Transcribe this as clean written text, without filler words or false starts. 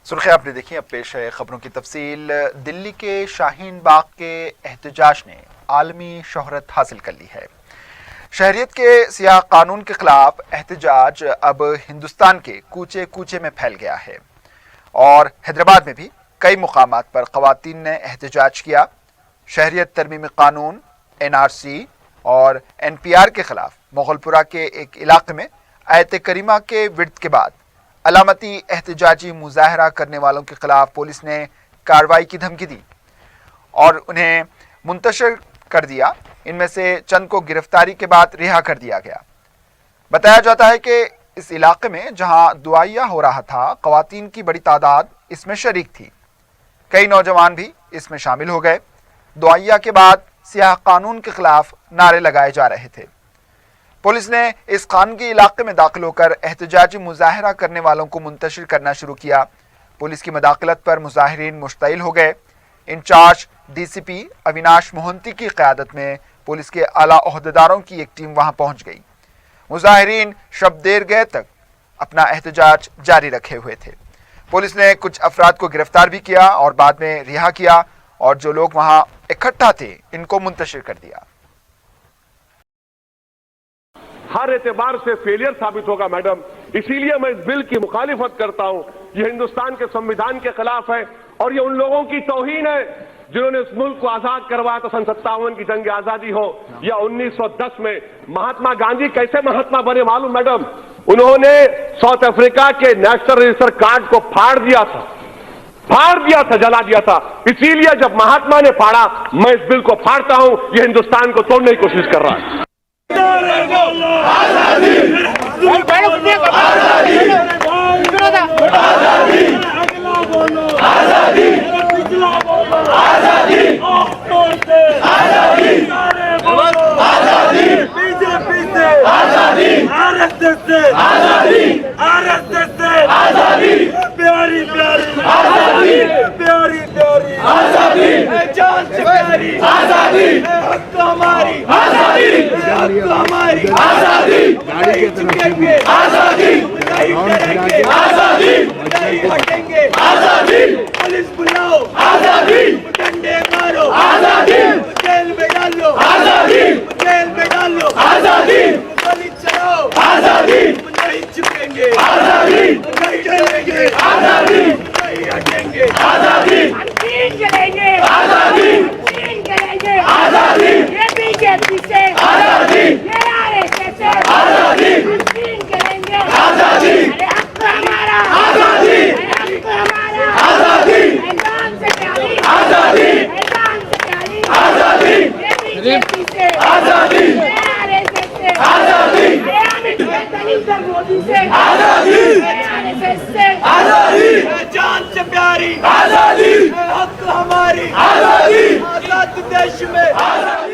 सुर्खियां आपने देखी, अब पेश है खबरों की तफसील। दिल्ली के शाहीन बाग के एहतजाज ने आलमी शोहरत हासिल कर ली है। शहरियत के सियाह कानून के खिलाफ एहतजाज अब हिंदुस्तान के कूचे कूचे में फैल गया है और हैदराबाद में भी कई मुकामात पर खवातीन ने एहतजाज किया। शहरियत तरमीमी कानून, NRC और NPR के खिलाफ मोगलपुरा के एक इलाके में आयत करीमा के विर्द के बाद अलामती एहतजाजी मुजाहरा करने वालों के खिलाफ पुलिस ने कार्रवाई की धमकी दी और उन्हें मुंतशिर कर दिया। इनमें से चंद को गिरफ्तारी के बाद रिहा कर दिया गया। बताया जाता है कि इस इलाके में जहां दुआया हो रहा था, खवातीन की बड़ी तादाद इसमें शरीक थी। कई नौजवान भी इसमें शामिल हो गए। दुआया के बाद सियाह कानून के खिलाफ नारे लगाए जा रहे थे। पुलिस ने इस खानगी इलाके में दाखिल होकर एहतजाजी मुजाहरा करने वालों को मुंतशिर करना शुरू किया। पुलिस की मदाखलत पर मुजाहिरीन मुश्तइल हो गए। इंचार्ज DCP अविनाश मोहंती की क़यादत में पुलिस के आला ओहदेदारों की एक टीम वहां पहुंच गई। मुजाहिरीन शब देर गए तक अपना एहतजाज जारी रखे हुए थे। पुलिस ने कुछ अफराद को गिरफ्तार भी किया और बाद में रिहा किया और जो लोग वहां इकट्ठा थे इनको मुंतशिर कर दिया। हर एतबार से फेलियर साबित होगा मैडम। इसीलिए मैं इस बिल की मुखालिफत करता हूं। ये हिंदुस्तान के संविधान के खिलाफ है और ये उन लोगों की तौहीन है जिन्होंने इस मुल्क को आजाद करवाया तो सन 57 की जंग आजादी हो या 1910 में। महात्मा गांधी कैसे महात्मा बने मालूम मैडम? उन्होंने साउथ अफ्रीका के नेशनल रजिस्टर कार्ड को फाड़ दिया था, जला दिया था। इसीलिए जब महात्मा ने फाड़ा, मैं इस बिल को फाड़ता हूं। ये हिंदुस्तान को तोड़ने की कोशिश कर रहा है। पुलिस बुलाओ, आजादी, डंडे मारो, आजादी, जेल में डालो, आजादी, जेल में डालो, आजादी, गोली चलाओ, आजादी, नहीं झुकेंगे, आजादी, नहीं चलेंगे, आजादी, नहीं हटेंगे, आजादी, तीन चलेंगे, आजादी, तीन चलेंगे, आजादी, ये बीजेपी से, आजादी, ये RSS से, आजादी, तीन चलेंगे, आजादी, अरे हक हमारा, आजादी, हक हमारा, आजादी, मैदान से प्यारी, आजादी, मैदान से प्यारी, आजादी, ये बीजेपी से, आजादी, ये RSS से, आजादी, ये अमित मोदी से, आजादी, ये RSS से, आजादी, जान से प्यारी, आजादी, हक हमारी, आजादी, आजाद देश में, आजादी।